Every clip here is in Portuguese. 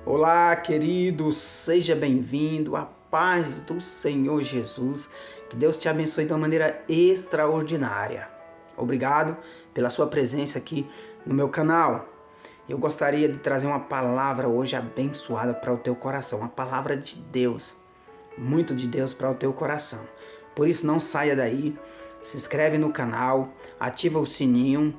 Olá, querido, seja bem-vindo à paz do Senhor Jesus. Que Deus te abençoe de uma maneira extraordinária. Obrigado pela sua presença aqui no meu canal. Eu gostaria de trazer uma palavra hoje abençoada para o teu coração, uma palavra de Deus, muito de Deus para o teu coração. Por isso não saia daí, se inscreve no canal, ativa o sininho,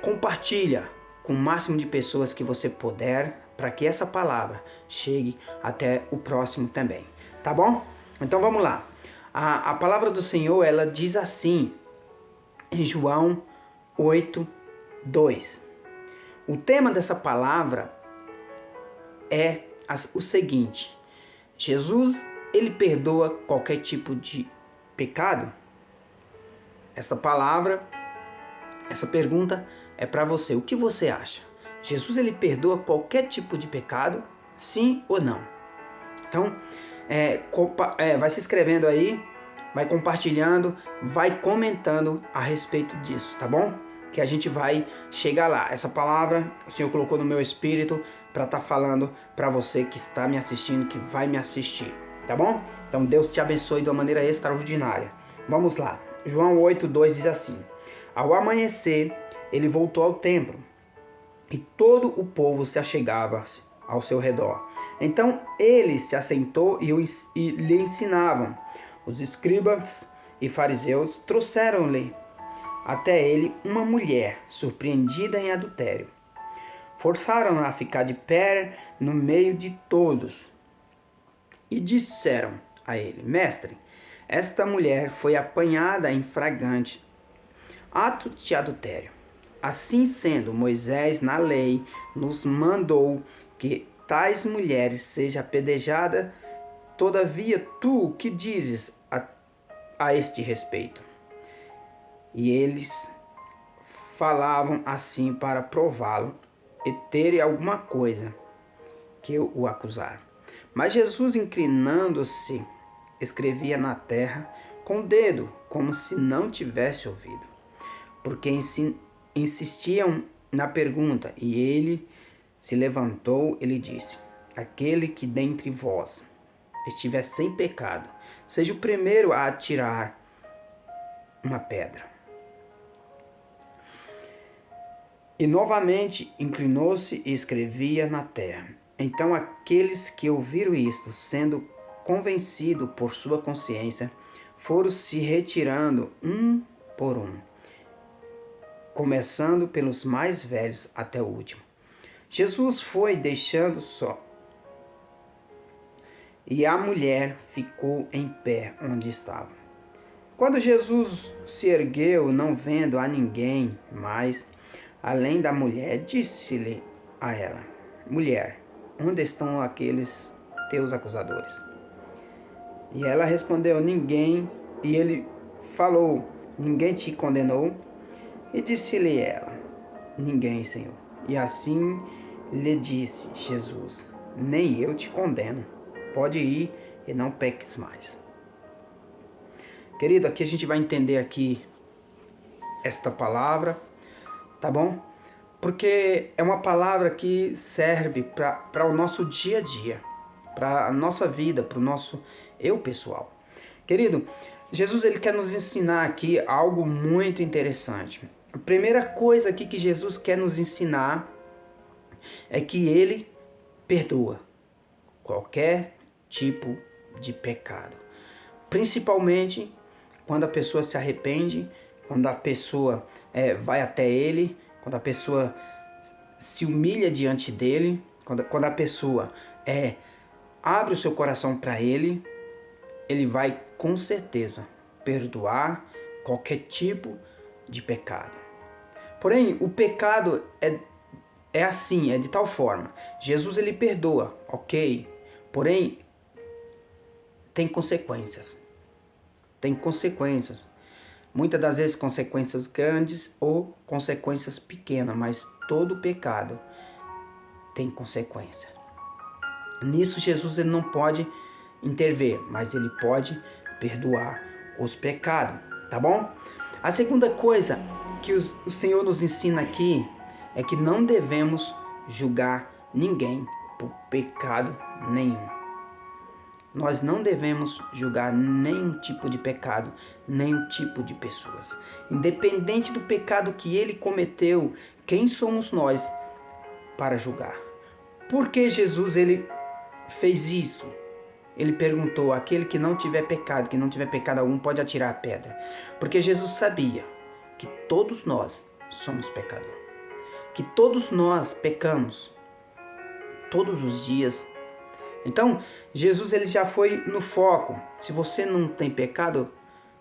compartilha com o máximo de pessoas que você puder, para que essa palavra chegue até o próximo também, tá bom? Então vamos lá. A palavra do Senhor, ela diz assim, em João 8:2. O tema dessa palavra é o seguinte: Jesus, ele perdoa qualquer tipo de pecado? Essa pergunta é para você. O que você acha? Jesus, ele perdoa qualquer tipo de pecado? Sim ou não? Então, vai se inscrevendo aí, vai compartilhando, vai comentando a respeito disso, tá bom? Que a gente vai chegar lá. Essa palavra o Senhor colocou no meu espírito para estar falando para você que está me assistindo, que vai me assistir, tá bom? Então Deus te abençoe de uma maneira extraordinária. Vamos lá. João 8:2 diz assim: Ao amanhecer, ele voltou ao templo, e todo o povo se achegava ao seu redor. Então ele se assentou e lhe ensinavam. Os escribas e fariseus trouxeram-lhe até ele uma mulher surpreendida em adultério. Forçaram-na a ficar de pé no meio de todos e disseram a ele: Mestre, esta mulher foi apanhada em flagrante ato de adultério. Assim sendo, Moisés na lei nos mandou que tais mulheres sejam apedrejadas. Todavia, tu o que dizes a este respeito? E eles falavam assim para prová-lo e terem alguma coisa que o acusar. Mas Jesus, inclinando-se, escrevia na terra com o dedo, como se não tivesse ouvido, porque insistiam na pergunta. E ele se levantou e lhe disse: Aquele que dentre vós estiver sem pecado, seja o primeiro a atirar uma pedra. E novamente inclinou-se e escrevia na terra. Então aqueles que ouviram isto, sendo convencidos por sua consciência, foram se retirando um por um, começando pelos mais velhos até o último. Jesus foi deixando só, e a mulher ficou em pé onde estava. Quando Jesus se ergueu, não vendo a ninguém mais, além da mulher, disse-lhe a ela: Mulher, onde estão aqueles teus acusadores? E ela respondeu: Ninguém. E ele falou: Ninguém te condenou? E disse-lhe ela: Ninguém, Senhor. E assim lhe disse Jesus: Nem eu te condeno. Pode ir e não peques mais. Querido, aqui a gente vai entender aqui esta palavra, tá bom? Porque é uma palavra que serve para o nosso dia a dia, para a nossa vida, para o nosso eu pessoal. Querido, Jesus, ele quer nos ensinar aqui algo muito interessante. A primeira coisa aqui que Jesus quer nos ensinar é que ele perdoa qualquer tipo de pecado. Principalmente quando a pessoa se arrepende, quando a pessoa vai até ele, quando a pessoa se humilha diante dele, quando a pessoa abre o seu coração para ele, ele vai com certeza perdoar qualquer tipo de pecado. Porém, o pecado é assim, é de tal forma. Jesus, ele perdoa, ok? Porém, tem consequências. Tem consequências. Muitas das vezes consequências grandes ou consequências pequenas, mas todo pecado tem consequência. Nisso Jesus, ele não pode intervir, mas ele pode perdoar os pecados, tá bom? A segunda coisa que o Senhor nos ensina aqui é que não devemos julgar ninguém por pecado nenhum. Nós não devemos julgar nenhum tipo de pecado, nenhum tipo de pessoas. Independente do pecado que ele cometeu, quem somos nós para julgar? Por que Jesus ele fez isso? Ele perguntou: aquele que não tiver pecado algum, pode atirar a pedra. Porque Jesus sabia que todos nós somos pecadores. Que todos nós pecamos todos os dias. Então, Jesus ele já foi no foco. Se você não tem pecado,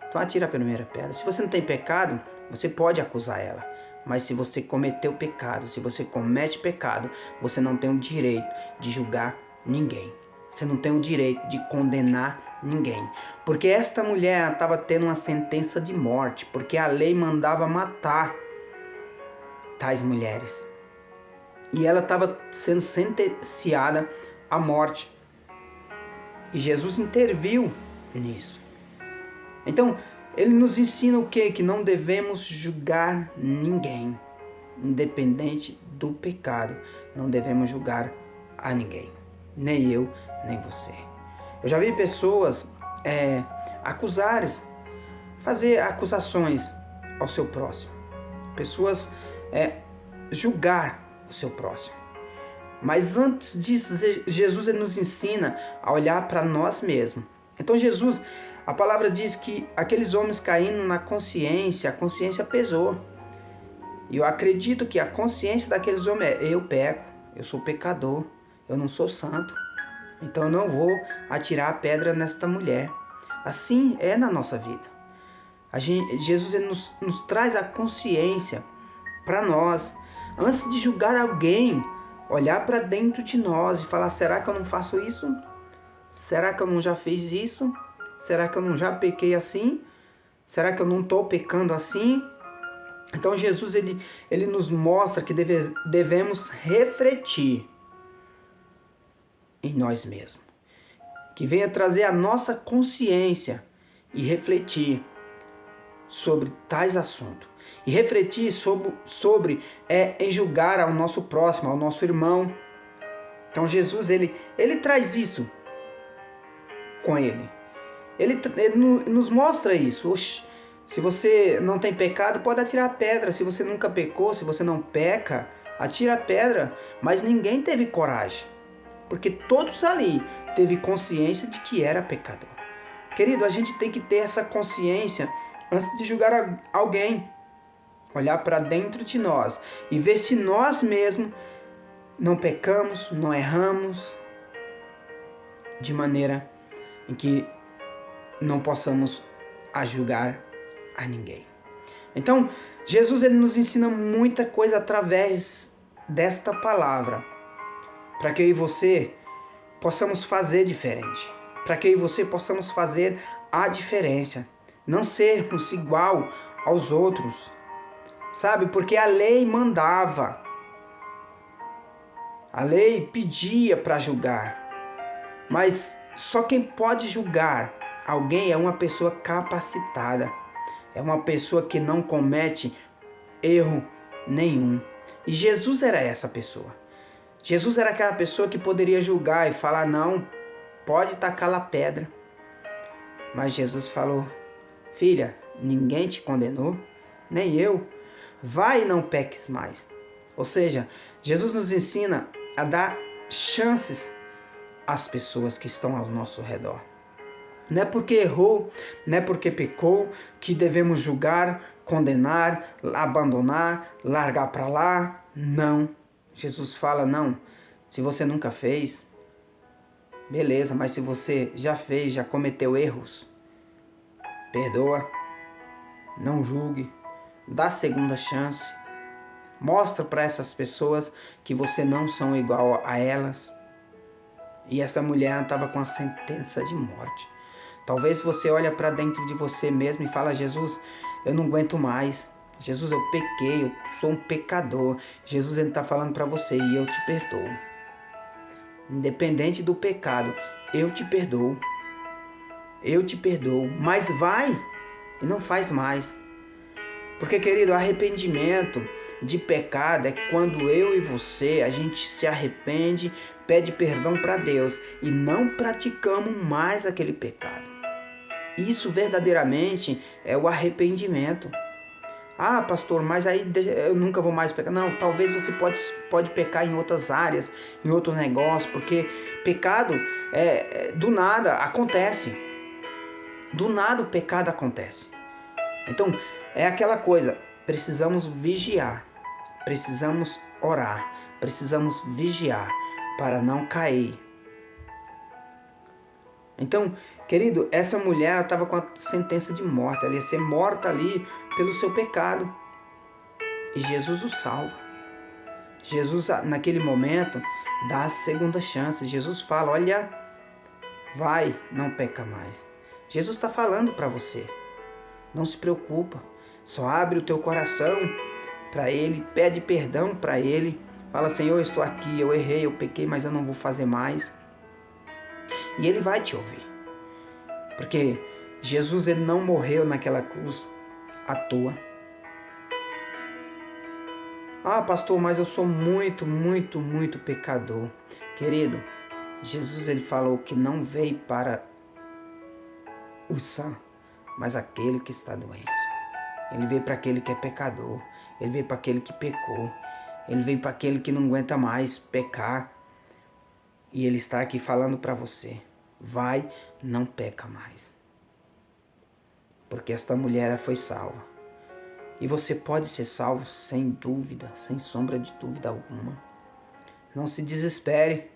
então atira a primeira pedra. Se você não tem pecado, você pode acusar ela. Mas se você cometeu pecado, se você comete pecado, você não tem o direito de julgar ninguém. Você não tem o direito de condenar ninguém. Porque esta mulher estava tendo uma sentença de morte, porque a lei mandava matar tais mulheres. E ela estava sendo sentenciada à morte. E Jesus interviu nisso. Então, ele nos ensina o quê? Que não devemos julgar ninguém, independente do pecado. Não devemos julgar a ninguém, nem eu, nem você. Eu já vi pessoas fazer acusações ao seu próximo. Pessoas julgar o seu próximo. Mas antes disso, Jesus ele nos ensina a olhar para nós mesmos. Então Jesus, a palavra diz que aqueles homens caindo na consciência, a consciência pesou. E eu acredito que a consciência daqueles homens eu peco, eu sou pecador, eu não sou santo. Então eu não vou atirar a pedra nesta mulher. Assim é na nossa vida. Jesus ele nos traz a consciência para nós. Antes de julgar alguém, olhar para dentro de nós e falar: será que eu não faço isso? Será que eu não já fiz isso? Será que eu não já pequei assim? Será que eu não estou pecando assim? Então Jesus ele nos mostra que devemos refletir em nós mesmos. Que venha trazer a nossa consciência e refletir sobre tais assuntos. E refletir sobre em julgar ao nosso próximo, ao nosso irmão. Então Jesus ele traz isso com ele. Ele nos mostra isso. Oxe, se você não tem pecado, pode atirar a pedra. Se você nunca pecou, se você não peca, atira a pedra. Mas ninguém teve coragem. Porque todos ali teve consciência de que era pecador. Querido, a gente tem que ter essa consciência antes de julgar alguém. Olhar para dentro de nós e ver se nós mesmos não pecamos, não erramos, de maneira em que não possamos julgar a ninguém. Então, Jesus ele nos ensina muita coisa através desta palavra, para que eu e você possamos fazer diferente, para que eu e você possamos fazer a diferença, não sermos igual aos outros, sabe? Porque a lei mandava, a lei pedia para julgar, mas só quem pode julgar alguém é uma pessoa capacitada, é uma pessoa que não comete erro nenhum. E Jesus era essa pessoa. Jesus era aquela pessoa que poderia julgar e falar: não, pode tacar a pedra. Mas Jesus falou: filha, ninguém te condenou, nem eu. Vai e não peques mais. Ou seja, Jesus nos ensina a dar chances às pessoas que estão ao nosso redor. Não é porque errou, não é porque pecou que devemos julgar, condenar, abandonar, largar para lá. Não. Jesus fala: não, se você nunca fez, beleza, mas se você já fez, já cometeu erros, perdoa, não julgue, dá segunda chance, mostra para essas pessoas que você não são igual a elas. E essa mulher estava com a sentença de morte. Talvez você olhe para dentro de você mesmo e fala: Jesus, eu não aguento mais. Jesus, eu pequei, eu sou um pecador. Jesus está falando para você: e eu te perdoo. Independente do pecado, eu te perdoo. Eu te perdoo. Mas vai e não faz mais. Porque, querido, arrependimento de pecado é quando eu e você, a gente se arrepende, pede perdão para Deus e não praticamos mais aquele pecado. Isso verdadeiramente é o arrependimento. Ah, pastor, mas aí eu nunca vou mais pecar. Não, talvez você pode pecar em outras áreas, em outros negócios, porque pecado do nada acontece. Do nada o pecado acontece. Então, é aquela coisa, precisamos vigiar, precisamos orar, precisamos vigiar para não cair. Então, querido, essa mulher estava com a sentença de morte, ela ia ser morta ali pelo seu pecado. E Jesus o salva. Jesus, naquele momento, dá a segunda chance. Jesus fala, olha, vai, não peca mais. Jesus está falando para você. Não se preocupa. Só abre o teu coração para Ele, pede perdão para Ele. Fala, Senhor, eu estou aqui, eu errei, eu pequei, mas eu não vou fazer mais. E Ele vai te ouvir. Porque Jesus, Ele não morreu naquela cruz à toa. Ah, pastor, mas eu sou muito, muito, muito pecador. Querido, Jesus, Ele falou que não veio para o sã, mas aquele que está doente. Ele veio para aquele que é pecador. Ele veio para aquele que pecou. Ele veio para aquele que não aguenta mais pecar. E Ele está aqui falando para você. Vai, não peca mais. Porque esta mulher foi salva. E você pode ser salvo sem dúvida, sem sombra de dúvida alguma. Não se desespere.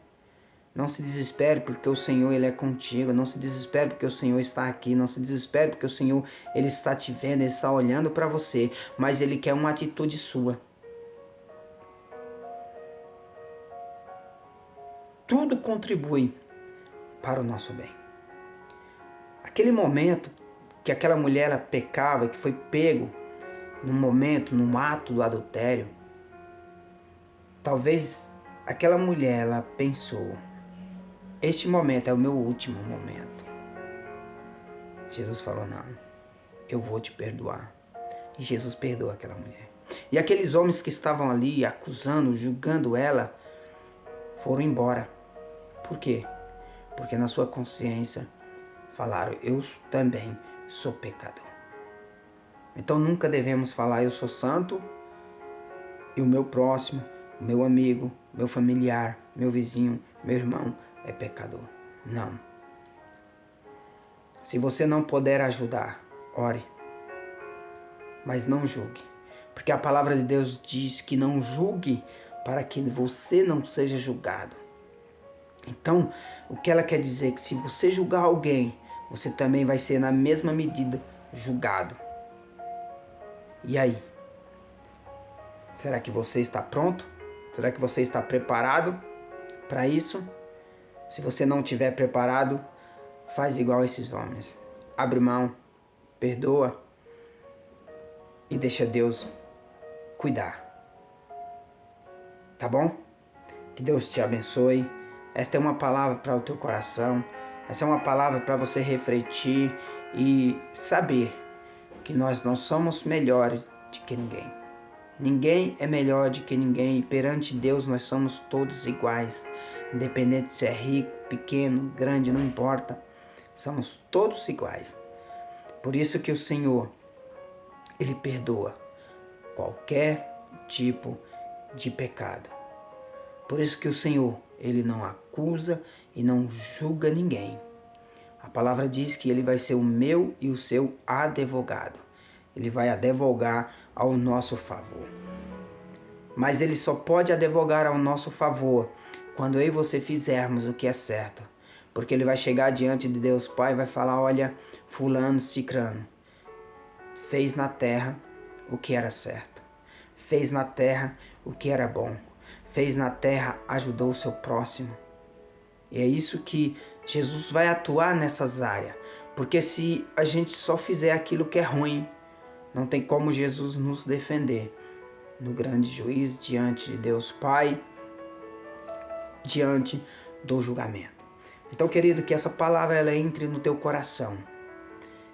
Não se desespere porque o Senhor, Ele é contigo. Não se desespere porque o Senhor está aqui. Não se desespere porque o Senhor, Ele está te vendo, Ele está olhando para você. Mas Ele quer uma atitude sua. Tudo contribui para o nosso bem. Aquele momento que aquela mulher ela pecava, que foi pego num momento, num ato do adultério, talvez aquela mulher ela pensou, este momento é o meu último momento. Jesus falou, não, eu vou te perdoar. E Jesus perdoa aquela mulher. E aqueles homens que estavam ali acusando, julgando ela, foram embora. Por quê? Porque na sua consciência falaram, eu também sou pecador. Então nunca devemos falar, eu sou santo e o meu próximo, o meu amigo, meu familiar, meu vizinho, meu irmão é pecador. Não. Se você não puder ajudar, ore. Mas não julgue. Porque a palavra de Deus diz que não julgue para que você não seja julgado. Então, o que ela quer dizer é que se você julgar alguém, você também vai ser na mesma medida julgado. E aí? Será que você está pronto? Será que você está preparado para isso? Se você não estiver preparado, faz igual esses homens. Abre mão, perdoa e deixa Deus cuidar. Tá bom? Que Deus te abençoe. Esta é uma palavra para o teu coração. Essa é uma palavra para você refletir e saber que nós não somos melhores do que ninguém. Ninguém é melhor do que ninguém. Perante Deus nós somos todos iguais. Independente se é rico, pequeno, grande, não importa. Somos todos iguais. Por isso que o Senhor, Ele perdoa qualquer tipo de pecado. Por isso que o Senhor, Ele não acusa e não julga ninguém. A palavra diz que Ele vai ser o meu e o seu advogado. Ele vai advogar ao nosso favor. Mas Ele só pode advogar ao nosso favor quando eu e você fizermos o que é certo. Porque Ele vai chegar diante de Deus Pai e vai falar, olha, fulano, cicrano, fez na terra o que era certo. Fez na terra o que era bom. Fez na terra, ajudou o seu próximo. E é isso que Jesus vai atuar nessas áreas. Porque se a gente só fizer aquilo que é ruim, não tem como Jesus nos defender no grande juízo, diante de Deus Pai, diante do julgamento. Então, querido, que essa palavra ela entre no teu coração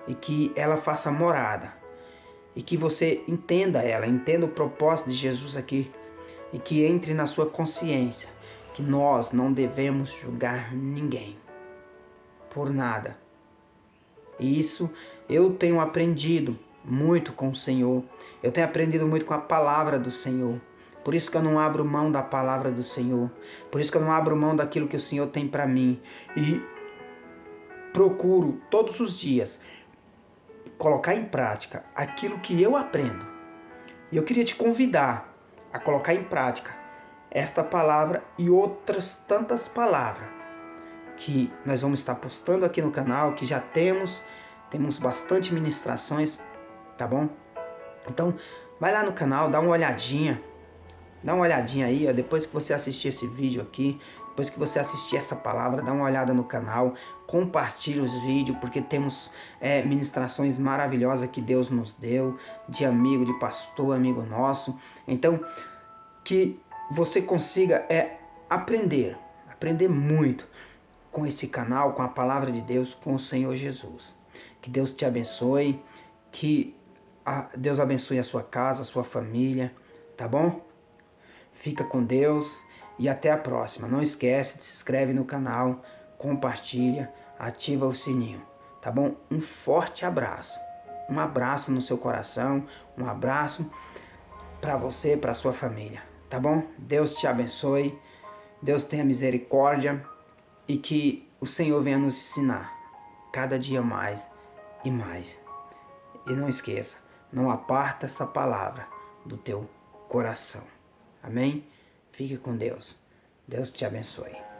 e que ela faça morada e que você entenda ela, entenda o propósito de Jesus aqui e que entre na sua consciência que nós não devemos julgar ninguém por nada. E isso eu tenho aprendido muito com o Senhor. Eu tenho aprendido muito com a palavra do Senhor. Por isso que eu não abro mão da palavra do Senhor. Por isso que eu não abro mão daquilo que o Senhor tem para mim. E procuro todos os dias colocar em prática aquilo que eu aprendo. E eu queria te convidar a colocar em prática esta palavra e outras tantas palavras que nós vamos estar postando aqui no canal, que já temos bastante ministrações, tá bom? Então, vai lá no canal, dá uma olhadinha aí, ó, depois que você assistir esse vídeo aqui, depois que você assistir essa palavra, dá uma olhada no canal, compartilhe os vídeos, porque temos ministrações maravilhosas que Deus nos deu, de amigo, de pastor, amigo nosso. Então, que você consiga aprender muito com esse canal, com a palavra de Deus, com o Senhor Jesus. Que Deus te abençoe, que Deus abençoe a sua casa, a sua família, tá bom? Fica com Deus e até a próxima. Não esquece de se inscreve no canal, compartilha, ativa o sininho, tá bom? Um forte abraço. Um abraço no seu coração, um abraço para você, para sua família, tá bom? Deus te abençoe, Deus tenha misericórdia e que o Senhor venha nos ensinar cada dia mais e mais. E não esqueça, não aparta essa palavra do teu coração. Amém? Fique com Deus. Deus te abençoe.